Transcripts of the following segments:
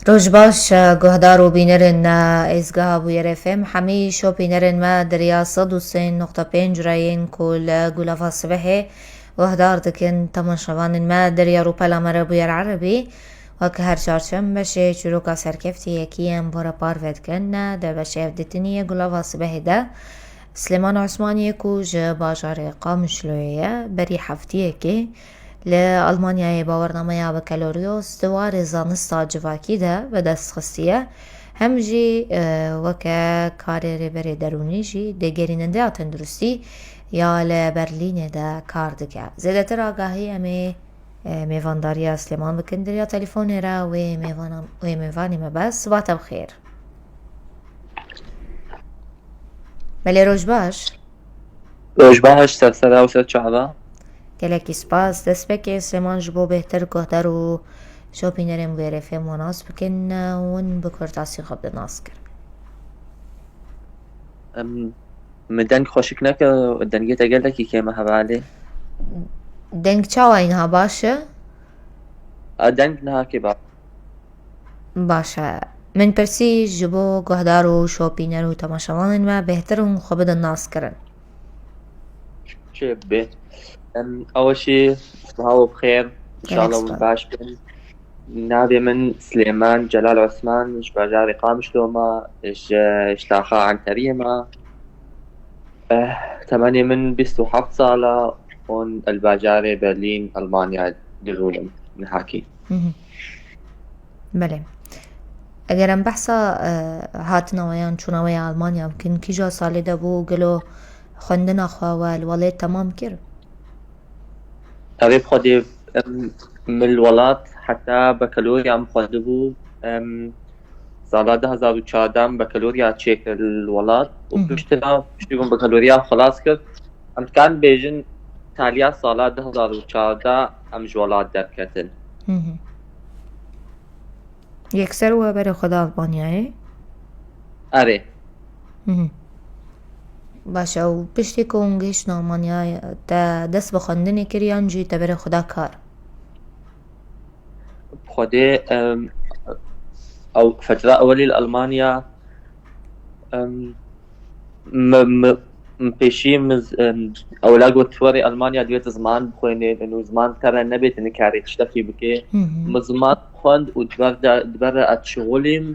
روش باش گهدارو بینرن ازگاه بو یرفم حمیشو بینرن ما دریا 103.5 راین کل گلافا صبحي وهدار دكن تماشوان ما دريا روبا لامرا بو العربي وكهر شارشم بشه چروكا سركفتي يكيم بورا بارفت كن در بشه افدتنية گلافا صبحي ده سليمان عثماني كوج باجار قامشلوية بري حفتيه كي لألمانيا باورنامەیە بە کەلۆریۆس دووارێ زانستا جڤاکیدا بەدەستخستیە هەمژی وەکە کارێ رێبەرێ دەرونیژی دەگەرینەندەیە تەندروستی یا لە بەرلینێدا کار دکە زێدەتر ئاگاهی ئەمێ میێڤانداریە سلێمان بکەن دەریا تەلیفۆنێرا وێ میێڤانی مەبەست سباتە بخێر بەلێ ڕۆژ باش سەرسەرا و سەر چاوە gelekî spas dest pekê Sêman ji bo bêhtir guhdar û şopînerên wêrê fêm wan nas bikin hûn bi kurtasî xwe bi nas kirin. من دەنگ خۆشک نەکە دەنگێتە gelekî kêm hevalê Deng çawa niha baş e? dەنگ nihakê Baş e. Min pirsî ji bo guhdar û şopîner û temaşevanên me bêhtir hûn xwe bidin nas kirin. چێ بێت ئەوەشی هاو بخێر انشاءالله باش بن ناوێ من سلێمان جەلال عوسمان ji bajarê Qamişloyê ji şlaxa Enterîyê temenê min 27 sala û li bajarê Berlîn Almanya dirûnim nihakî Belê. Eger em behsa hatina wan yan çûna we ya Almanya bikin kîja salê de bû gelo xwendina xwe we li welê temam kir? ئەوێ بخۆدێ من الوڵات حتا بەکەلۆریان بخواردبوو ساڵا 2014 بەکەلۆریا چێکرد وڵات و پشترا پشتیبووم بەکەلۆریا خلاص کرد ئەمکان بێژن تالیا ساڵا 2014 ئەم ji وڵات دەرکەتن یەکسەر وە بەرە خۆدا ئەڵبانیایە؟ ئەرێ باشە و پشتێک و گەیشتنە ئەڵمانیا دەست بە خوێندنێ کردیان جی تە بەرە خۆدا کار بخۆدێ ئەو فترە ئەوەلی لە ئەڵمانیا پێشی ئەولا گوتوەری ئەڵمانیا دوێتە زمان بخوێنێن و زمان کارە نەبێت کارێک شتەفی بکێ زمان خوێند و دبەرە ئەتشغولیم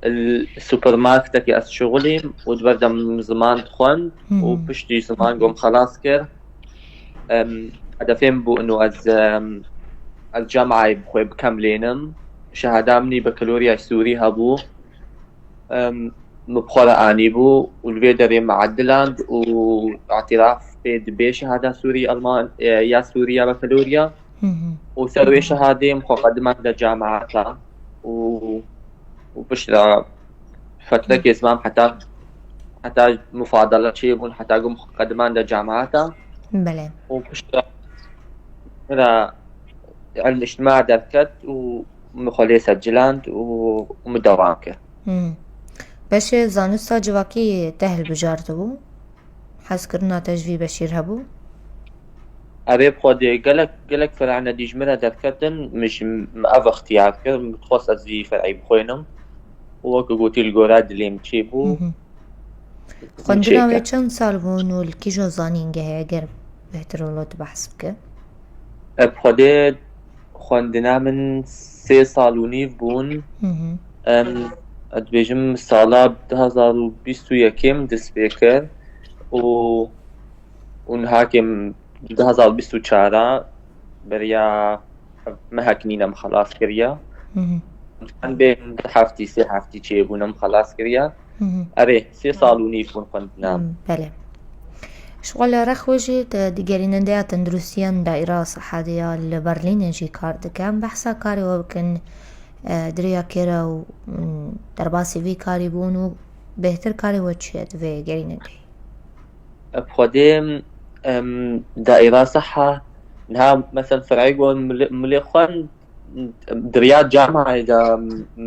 السوبرماركتێکی ئەتشغولیم و دبەردەم زمان خوێند و پشتی زمان گۆم خلاص کرد هەدەفێم بوو ئەنو الجامعة بخوي بكملينم شهادة مني بكالوريا سوري هبو مبخورة آني بو والفيدري معدلاند واعتراف بدبي شهادة سوري ألمان يا سوريا بكالوريا وسوي شهادة مقدمة للجامعة وبشرى فترة كيسمام حتى مفاضلة شيء حتى قم مقدمة للجامعة بله وبشرى علم الاجتماع دركت ومخليه سجلاند ومدوانكه باش زانستا جواكي تهل بجاردبو حس كرنا تجوي بشير هبو أبي بخودي قالك فرعنا دي جملة دركتن مش مأف اختيار كر متخصص أزي فرعي بخوينم وكوتي الجوراد اللي متشيبو خوندنا وي چند سال بون و الكيجو زانينجه اگر بهتر ولوت بحث بك بخودي خوندنا من 3 سال و نیو بوون ئەدبێژم ساڵا 2021 دەست پێ کرد و هاکێم 2024 بەریا مەهەکنینەم خلاص کردە بێ هەفتی سێ هەفتی چێبوونم خلاص کردە ئەرێ 3 ساڵ و نیو بوون خوێندنام بەلێ شغل رخوجي ديجريننديا تندروسيان دائرة صحادية لبرلينجي كاردكام بحثا كاري وبكن دريا كيرا و درباسي في كاري بونو بهتر كاري وچيت في جرينندي بخوديم دائرة صحة نها مثلا فرعيقون مليخوان دريات جامعة إذا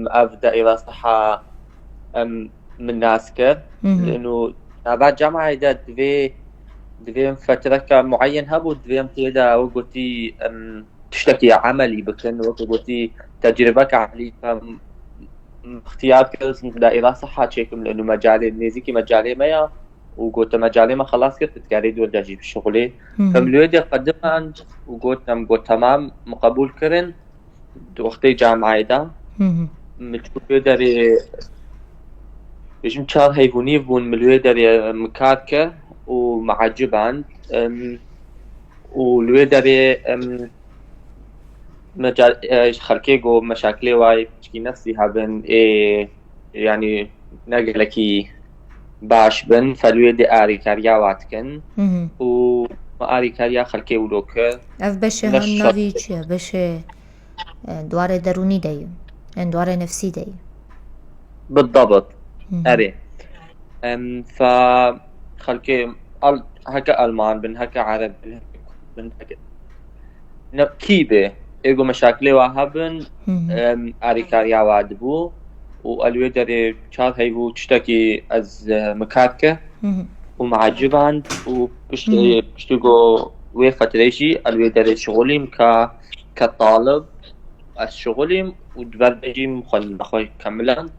أف دائرة صحة من ناسكر لأنه بعد جامعة إذا دوێم فترەکە معەن هەبوو دوێم تێدا ئەو گوتی تشتكي عملي بكن وقت قلتي تجربك عملي اختيار كرس دائرة صحة شيكم لأنه مجالي نيزيكي مجالي مايا وقلت مجالي ما خلاص كنت تقاري دول جاجي بالشغلي فملويدي قدمها وقلت تمام مقبول كرن وقتي جامعة دا متشوفي داري بيجم شار هيفوني بون ملويدي مكاركة ومعجبان ولويدي مجال خلكيجو مشاكلي واي بشكي نفسي هابن يعني نقلكي باش بن فلويدي آري كاريا واتكن و آري كاريا خلكي ولوكر اف بشه هم ناوی چیه؟ بشه دوار درونی دی دوار نفسي دی بالضبط أري فخلكي هكا ألمان بن هكا عرب بن هكا كيبه إيجو مشاكلي وهابن آري كاريا وادبو وقالوا يدري شاد هيبو تشتكي از مكاتكة ومعجبان وبشتغو وي فتريشي قالوا يدري شغليم كطالب از شغليم ودبرجي مخلنا خوي كاملا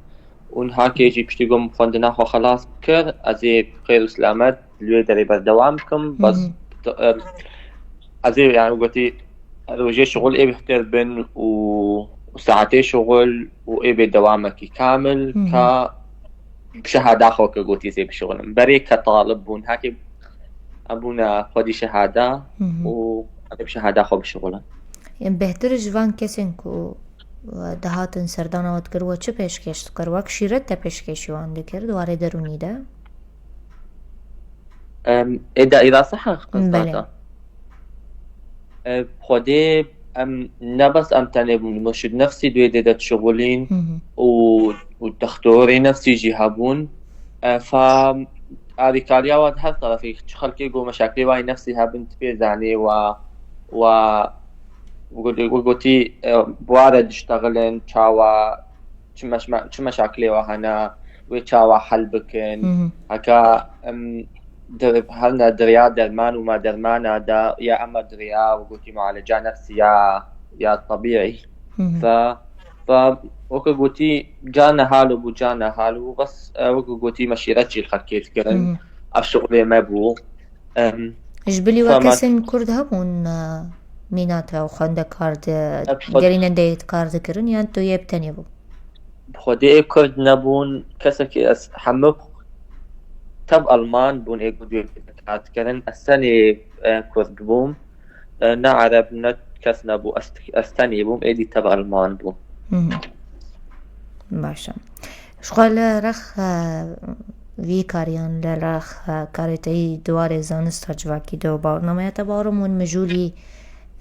ونهاكي يجي بشتغو مخلنا خو خلاص بكر ازي بخير وسلامات قالوا يدري بردوامكم بس ازي يعني قلتي وجه شغل ايه بيختار بين وساعتين شغل وايه بدوامك كامل بشهادة خوك قلتي زي بشغل بري كطالب بون هاكي ابونا خودي شهادة بشهادة خو بشغل بهتر جوان کسین کو دهاتن سردانا ود کرد و چه پیشکش کرد وک شیرت تا پیشکشی وان دکرد دواره درونی ده اذا صح قصداتا خودي نبس تاني مرشد نفسي دويدة شغلين والدكتوري نفسي جيهابون هذه كاريا واد هر طرفي خلقي جو مشاكلي واي نفسي هابن تبيزاني وقلتي بوارد اشتغلن شاوا شو مشاكلي وهنا وشاوا حل بكن هكا هلنا دريا درمان وما درمان هذا يا اما دريا وقلتي معالجة نفسي يا طبيعي وكو قلتي جانا حالو بس وكو قلتي مشيرتي الخلكيت كرن الشغل ما بو اجبلي وكسن كرد هبون مينات او خنده كارد جرين ديت كارد كرن يعني تو يبتني بو خودي كرد نبون كسك حمق تب ألمان بون إيجو دويل كات كرن السنة كرد بوم نعرب نتكسنا بو استني بوم إيدي تب ألمان بوم باشا شغال رخ وی کاریان لرخ کارتای دوار زانست جواکی دو برنامه بارمون مجولی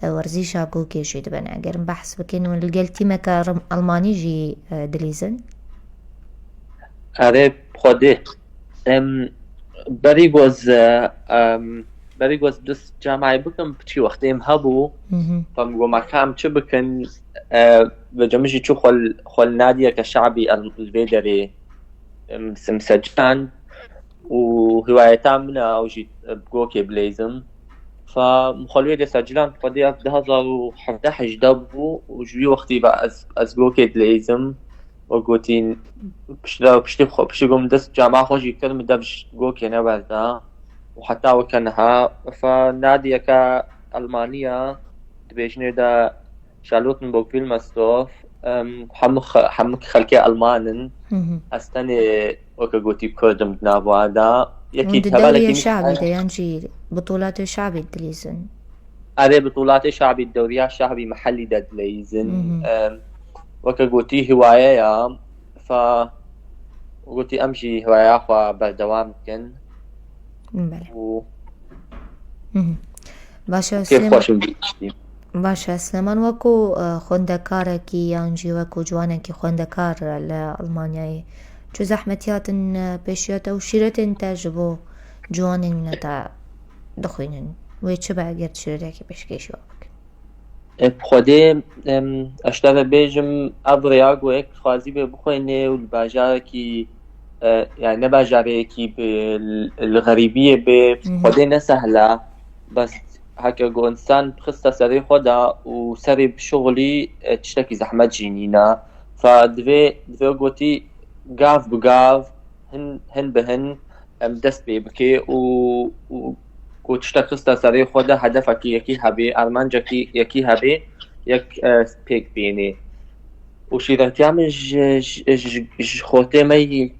ورزش اگو کشید بنا اگر بحث بکن ولقلتي مكا ألماني جي دليزن آره خودی بريغوز دس جامعي بكم بشي وقتهم هبو فمقو مكام چه بكن بجمجي چو خل نادية كشعبي البيدري مسجان وهوايتان منا اوجي بقوكي بليزم فمخلوية دي سجلان قدي 2011 دبو وجوي وقتي بقى از قوكي بليزم وقوتين بشتي قوم دست جامعة خوشي كتر مدبش قوكي نبردا وحتى وكانها فنادية كألمانية تبيشني دا شالوتنبورغ فيلمستورف حمك خلقي ألمانن أستني وكا قوتي بكردم دنابو هذا يكي الدوري الشعبي ده ينجي بطولات الشعبي دليزن أري بطولات الشعبي الدوري الشعبي محلي دا دليزن وكا قوتي هواية يا قوتي أمشي هواية أخوة بردوام كن باشا باشا سلمان وكو خوندكاركي يانجي وكو جوانكي خوندكار لألمانيا چو زحمتياتن بيشياتا وشيرتن تاجبو جوانن تا دخوينن ويتش باقير شيرتاكي بيشكيشو بخودي اشتغل بيجم ابرياغ ويك خوازي بخويني والباجاركي يعني نباجاريكي بالغريبية بخودي نسهلة بس هكا جو إنسان خستا سري خدا وسري بشغلي تشتكي زحمة جينينا فدفي قوتي قاف بقاف هن بهن دست بي بكي و تشتك خستا سري خدا هدفك يكي هبي أرمانجك يكي هبي يك سبيك بيني وشيرتيام خوتي مي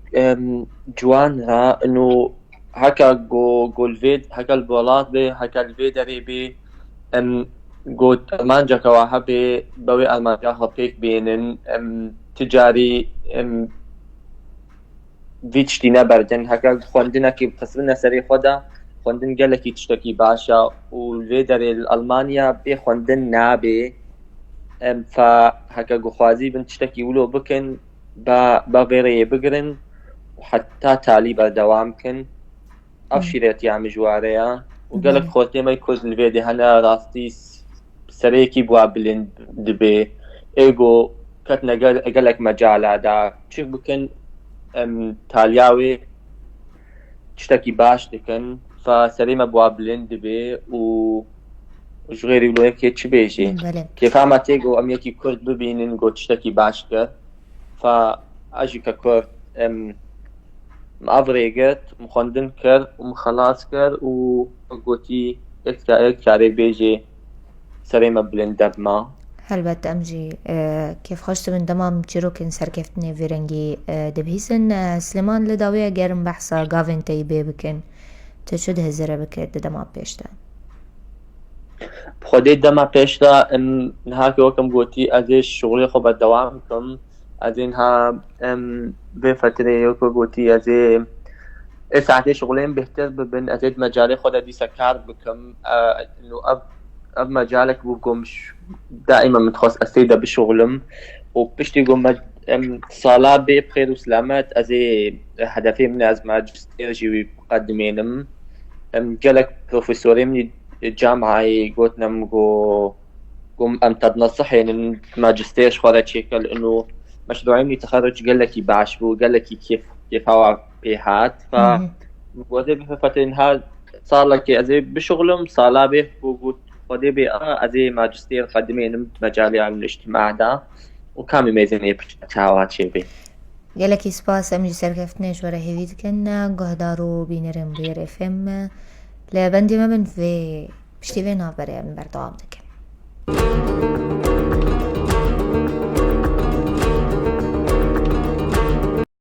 جوان را انه هكا جو الفيد هكا البولات بي هكا الفيدري بي جو ألمانجا كواهبي بوي ألمانجا هبيك بينن تجاري فيتشتي نبردن هكا خوندنا كي بخسرنا سري خدا خوندن قالكي تشتكي باشا والفيدري الألمانيا بي خوندن نابي فهكا خوازي بن تشتكي ولو بكن با فيري بقرن وحتى تالي بردوام كن أفشيرت يعمل جواريا وقالك خوتي ما يكوز الفيدي هنا راستي سريكي بوابلين دبي ايجو كتنا قالك مجال دا شيخ بكن تالياوي تشتكي باش دكن فسريما بوابلين دبي وغيري ولو هيك تش بيجي كيف عم تيجو ام يكي كرد ببينن جو تشتكي باش كر فاجي ككرد معفريقت مخندن كر ومخلاص كر وقوتي اكتاري بيجي سريما بلندب ما هلبت أمجي كيف خشت من دمام تشيروكن سركفتني فيرنجي دبهيسن سليمان لداوية جرم بحثا قافن تيبي بكن تشد هزره بكت دمام بيشتا بخودي دما بيشتا هاكي وكم قوتي ازي شغلي خو بالدوام كم ازينها بفترة يوكو قوتي ازي ساعتي شغلين بهتر ببن ازيد مجالي خود دي سكار بكم انه اب مجالك بقومش دائما متخصص اسيدا بشغلم وبشتي قوم صلاة بخير وسلامات ازي هدفي من از ماجستير جيوي مقدمينم قالك بروفيسوري من الجامعة قوتنا قوم تنصحين ان ماجستير شخورة شكل انه مشروعي تخرج قال لك بعشبو قال لك كيف هو بيهات ف وذي بفترة هذا صار لك ازي بشغلهم صار به وقلت وذي بي ازي ماجستير قدمين مجالي على الاجتماع ده وكامل ميزانية بتاعات شيء بي قال لك سباس امجي سركفتنيش ورا هيفيد كنا قهدارو بينرم بير اف ام لبندي ما بن في بشتي فينا بري من بردوام دكن